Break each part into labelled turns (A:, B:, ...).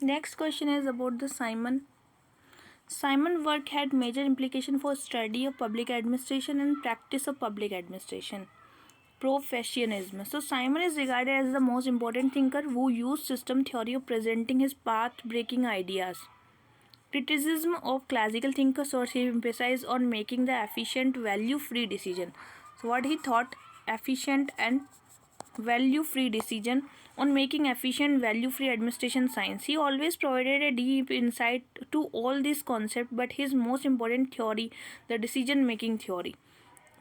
A: Next question is about the Simon. Simon work had major implication for study of public administration and practice of public administration. Professionism. So Simon is regarded as the most important thinker who used system theory of presenting his path-breaking ideas. Criticism of classical thinkers, or he emphasized on making the efficient, value-free decision. So what he thought, efficient and value-free decision, on making efficient, value-free administration science. He always provided a deep insight to all these concepts, but his most important theory, the decision-making theory.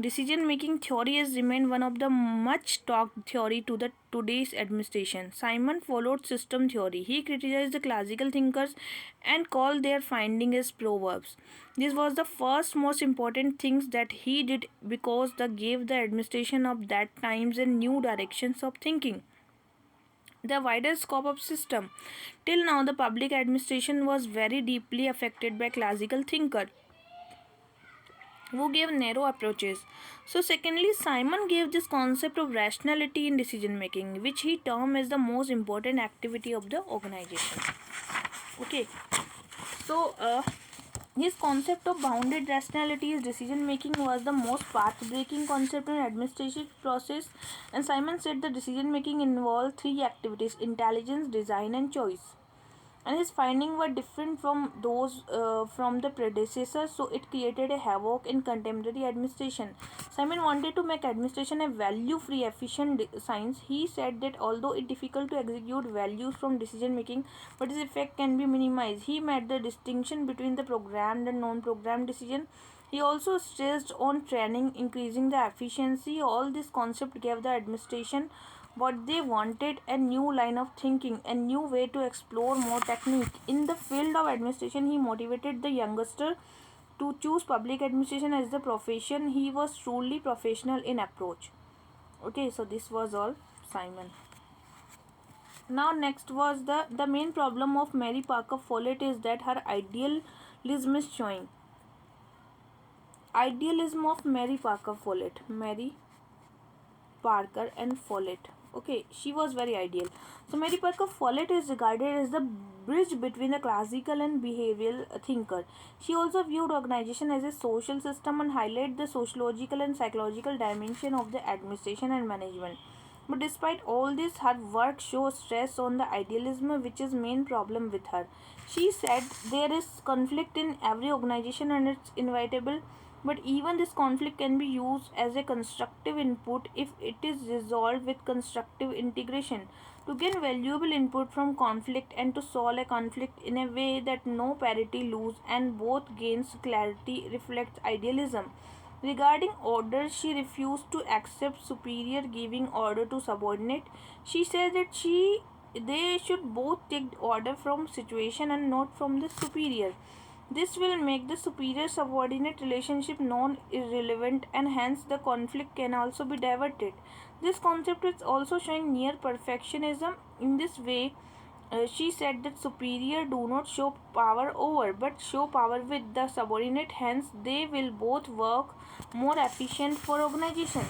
A: Decision-making theory has remained one of the much talked theory to the today's administration. Simon followed system theory. He criticized the classical thinkers and called their findings as proverbs. This was the first most important things that he did because they gave the administration of that times a new directions of thinking. The wider scope of system. Till now, the public administration was very deeply affected by classical thinker who gave narrow approaches. So secondly, Simon gave this concept of rationality in decision making, which he termed as the most important activity of the organization. Okay, so his concept of bounded rationality in decision making was the most path-breaking concept in administrative process, and Simon said the decision making involved three activities: intelligence, design, and choice. And his findings were different from those from the predecessors, so it created a havoc in contemporary administration. Simon wanted to make administration a value-free, efficient science. He said that although it is difficult to execute values from decision making, but its effect can be minimized. He made the distinction between the programmed and non-programmed decision. He also stressed on training, increasing the efficiency. All this concept gave the administration what they wanted: a new line of thinking, a new way to explore more technique. In the field of administration, he motivated the youngster to choose public administration as the profession. He was truly professional in approach. Okay, so this was all Simon. Now next was the main problem of Mary Parker Follett is that her idealism is showing. Idealism of Mary Parker Follett. Mary Parker and Follett. Okay, she was very ideal. So Mary Parker Follett is regarded as the bridge between the classical and behavioral thinker. She also viewed organization as a social system and highlighted the sociological and psychological dimension of the administration and management. But despite all this, her work shows stress on the idealism, which is main problem with her. She said there is conflict in every organization and it's inevitable, but even this conflict can be used as a constructive input if it is resolved with constructive integration, to gain valuable input from conflict and to solve a conflict in a way that no party lose and both gains clarity reflects idealism. Regarding order, she refused to accept superior giving order to subordinate. She said that they should both take order from situation and not from the superior. This will make the superior-subordinate relationship non-irrelevant, and hence the conflict can also be diverted. This concept is also showing near perfectionism. In this way, she said that superior do not show power over but show power with the subordinate, hence they will both work more efficient for organization.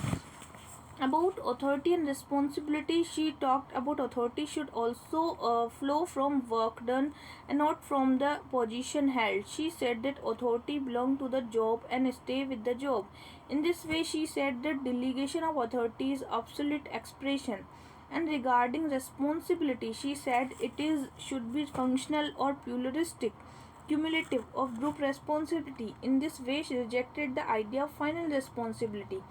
A: About authority and responsibility, she talked about authority should also flow from work done and not from the position held. She said that authority belongs to the job and stay with the job. In this way, she said that delegation of authority is obsolete expression. And regarding responsibility, she said should be functional or pluralistic, cumulative of group responsibility. In this way, she rejected the idea of final responsibility.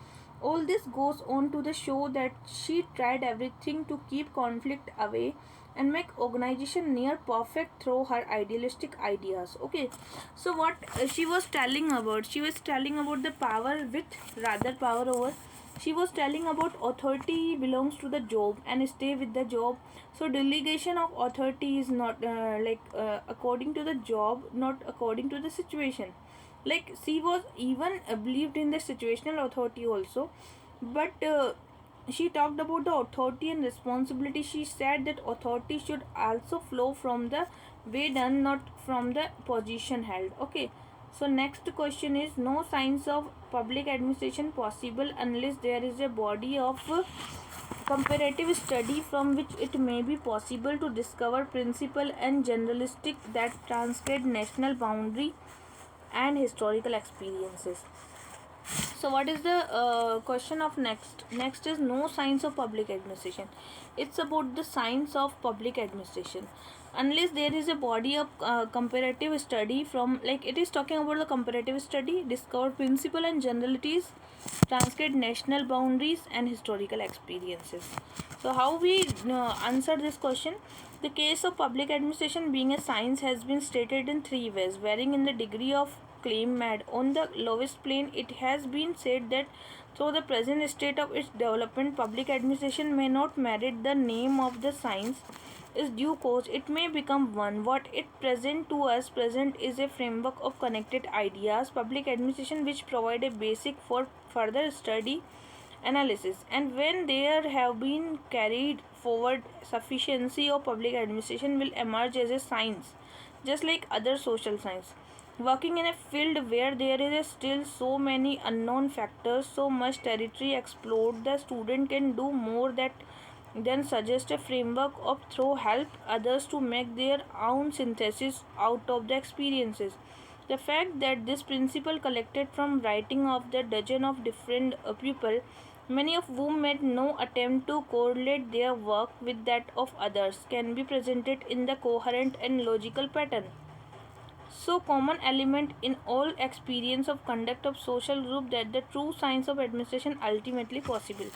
A: All this goes on to the show that she tried everything to keep conflict away and make organization near perfect through her idealistic ideas. Okay, so what she was telling about? She was telling about the power with rather power over. She was telling about authority belongs to the job and stay with the job. So delegation of authority is not according to the job, not according to the situation. Like she was even believed in the situational authority also, but she talked about the authority and responsibility. She said that authority should also flow from the way done, not from the position held. Okay, so next question is, no science of public administration possible unless there is a body of comparative study from which it may be possible to discover principle and generalistic that transcend national boundary and historical experiences. So what is the question of next is no science of public administration. It's about the science of public administration. Unless there is a body of comparative study from, like, it is talking about the comparative study discover principle and generalities, transcend national boundaries and historical experiences. So how we answer this question? The case of public administration being a science has been stated in three ways, varying in the degree of claim made. On the lowest plane, it has been said that through the present state of its development, public administration may not merit the name of the science is due course. It may become one. What it present to us present is a framework of connected ideas, public administration, which provide a basic for further study, analysis, and when there have been carried forward, sufficiency of public administration will emerge as a science, just like other social science. Working in a field where there is still so many unknown factors, so much territory explored, the student can do more that than suggest a framework of through help others to make their own synthesis out of the experiences. The fact that this principle collected from writing of the dozen of different people, many of whom made no attempt to correlate their work with that of others, can be presented in the coherent and logical pattern. So common element in all experience of conduct of social group that the true science of administration ultimately possible.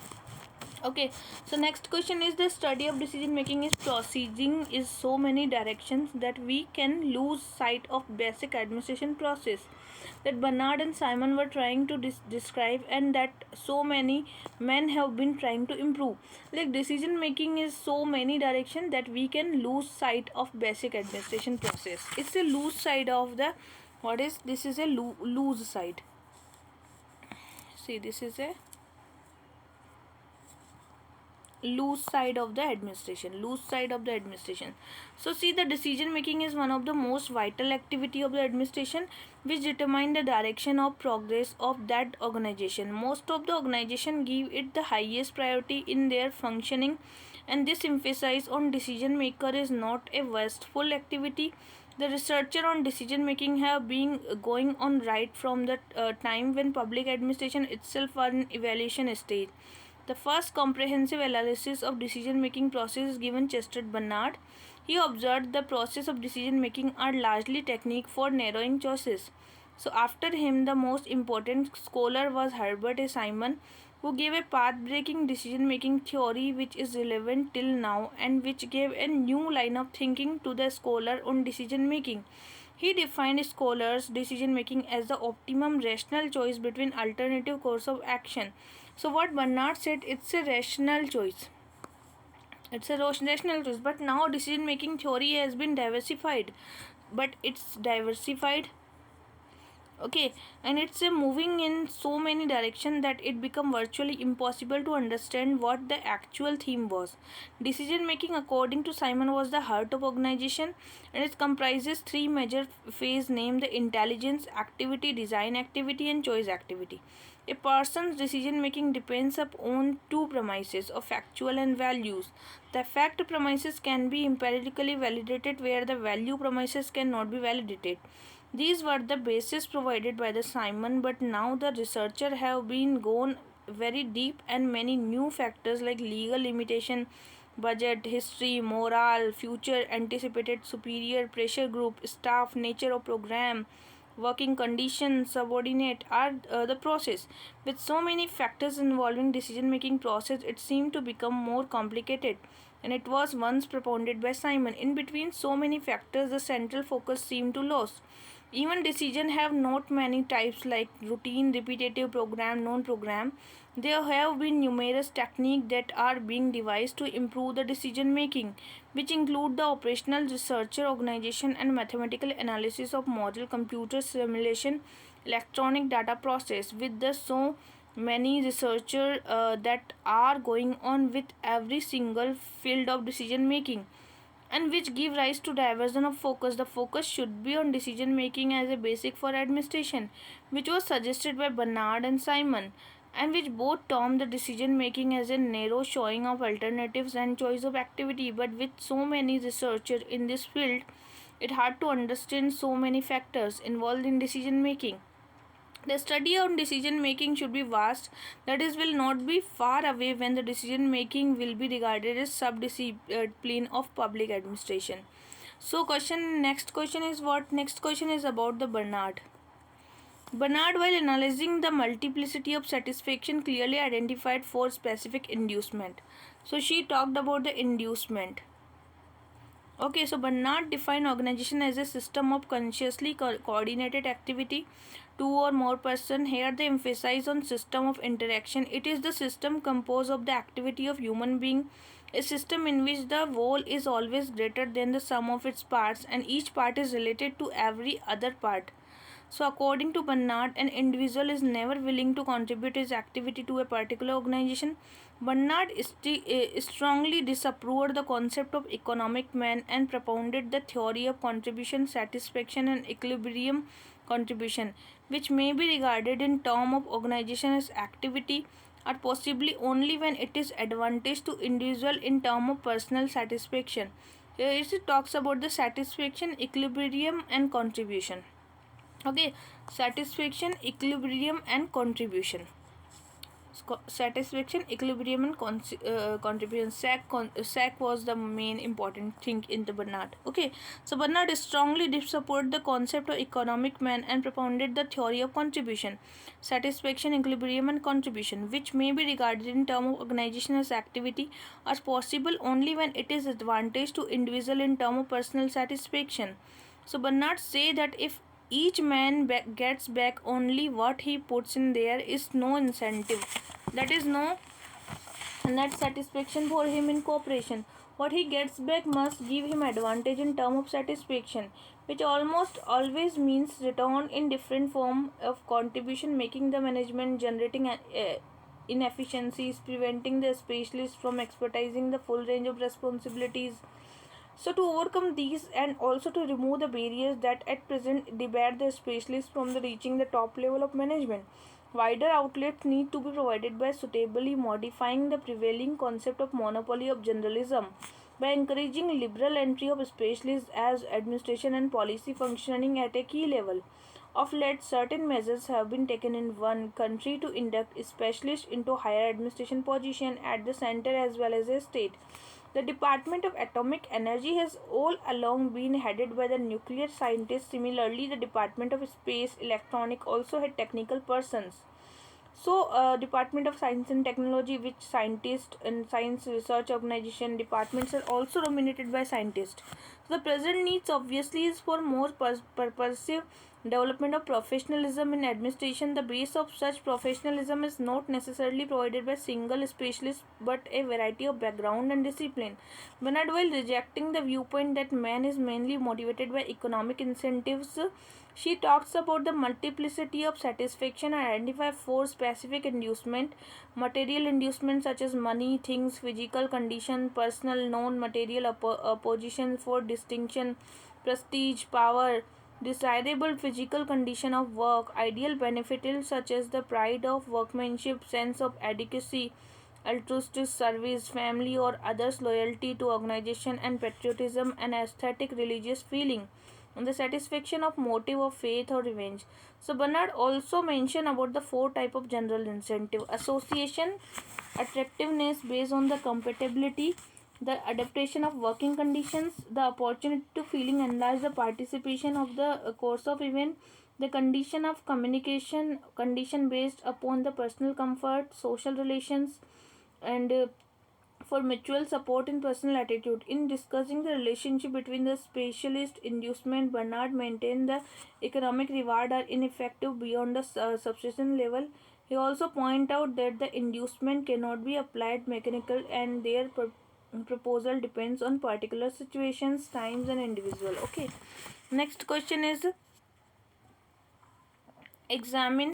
A: Okay, so next question is the study of decision making is proceeding is so many directions that we can lose sight of basic administration process that Bernard and Simon were trying to describe, and that so many men have been trying to improve. Like decision making is so many directions that we can lose sight of basic administration process. It's a lose side of the, what is this is a lose side. See, this is a loose side of the administration. So see, the decision making is one of the most vital activity of the administration, which determine the direction of progress of that organization. Most of the organization give it the highest priority in their functioning, and this emphasis on decision maker is not a wasteful activity. The researcher on decision making have been going on right from the time when public administration itself was in evaluation stage. The first comprehensive analysis of decision-making process is given Chester Bernard. He observed the process of decision-making are largely technique for narrowing choices. So after him, the most important scholar was Herbert A. Simon, who gave a path-breaking decision-making theory which is relevant till now and which gave a new line of thinking to the scholar on decision-making. He defined scholars' decision-making as the optimum rational choice between alternative course of action. So what Bernard said, it's a rational choice. It's a rational choice. But now decision making theory has been diversified. But it's diversified. Okay, and it's moving in so many directions that it become virtually impossible to understand what the actual theme was. Decision making, according to Simon, was the heart of organization, and it comprises three major phases named the intelligence activity, design activity, and choice activity. A person's decision making depends upon two premises of factual and values. The fact premises can be empirically validated, where the value premises cannot be validated. These were the basis provided by the Simon, but now the researcher have been gone very deep, and many new factors like legal limitation, budget, history, morale, future anticipated superior, pressure group, staff, nature of program, working conditions, subordinate are the process. With so many factors involving decision making process, it seemed to become more complicated, and it was once propounded by Simon. In between so many factors, the central focus seemed to lose. Even decision have not many types like routine, repetitive, program, non-program. There have been numerous techniques that are being devised to improve the decision making, which include the operational researcher organization and mathematical analysis of model, computer simulation, electronic data process. With the so many researchers that are going on with every single field of decision making, and which give rise to diversion of focus. The focus should be on decision making as a basic for administration, which was suggested by Bernard and Simon. and which both term the decision making as a narrow showing of alternatives and choice of activity. But with so many researchers in this field, it hard to understand so many factors involved in decision making. The study on decision making should be vast, that is, will not be far away when the decision making will be regarded as subdiscipline of public administration. So next question is what? Next question is about the Bernard. Bernard, while analyzing the multiplicity of satisfaction, clearly identified four specific inducement. So she talked about the inducement. Okay, so Bernard defined organization as a system of consciously coordinated activity, two or more person. Here they emphasize on system of interaction. It is the system composed of the activity of human being, a system in which the whole is always greater than the sum of its parts and each part is related to every other part. So according to Bernard, an individual is never willing to contribute his activity to a particular organization. Bernard strongly disapproved the concept of economic man and propounded the theory of contribution, satisfaction and equilibrium contribution, which may be regarded in terms of organization as activity or possibly only when it is advantage to individual in terms of personal satisfaction. Here it talks about the satisfaction, equilibrium and contribution. Okay, satisfaction, equilibrium and contribution. Satisfaction, equilibrium and contribution. SAC was the main important thing in the Bernard. Okay, so Bernard strongly supported the concept of economic man and propounded the theory of contribution, satisfaction, equilibrium and contribution, which may be regarded in terms of organization as activity as possible only when it is advantage to individual in terms of personal satisfaction. So Bernard say that if each man gets back only what he puts in, there is no incentive, that is no net satisfaction for him in cooperation. What he gets back must give him advantage in term of satisfaction, which almost always means return in different form of contribution, making the management generating inefficiencies, preventing the specialist from expertising the full range of responsibilities. So to overcome these and also to remove the barriers that at present debar the specialists from the reaching the top level of management, wider outlets need to be provided by suitably modifying the prevailing concept of monopoly of generalism by encouraging liberal entry of specialists as administration and policy functioning at a key level. Of late, certain measures have been taken in one country to induct specialists into higher administration position at the center as well as a state. The Department of Atomic Energy has all along been headed by the nuclear scientists. Similarly, the Department of Space Electronic also had technical persons. So, Department of Science and Technology, which scientists and science research organization departments are also dominated by scientists. So, the present needs obviously is for more purposive development of professionalism in administration. The base of such professionalism is not necessarily provided by single specialist but a variety of background and discipline. Bernard, while rejecting the viewpoint that man is mainly motivated by economic incentives, she talks about the multiplicity of satisfaction and identify four specific inducement: material inducement such as money, things, physical condition; personal, non-material opposition for distinction, prestige, power; desirable physical condition of work, ideal benefits such as the pride of workmanship, sense of adequacy, altruistic service, family or others' loyalty to organization and patriotism, and aesthetic religious feeling, and the satisfaction of motive of faith or revenge. So Bernard also mentioned about the four type of general incentive: association, attractiveness based on the compatibility, the adaptation of working conditions, the opportunity to feeling enlarge the participation of the course of event, the condition of communication, condition based upon the personal comfort, social relations, and for mutual support in personal attitude. In discussing the relationship between the specialist inducement, Bernard maintained the economic reward are ineffective beyond the subsistence level. He also pointed out that the inducement cannot be applied mechanical and their proposal depends on particular situations, times and individual. Okay, next question is examine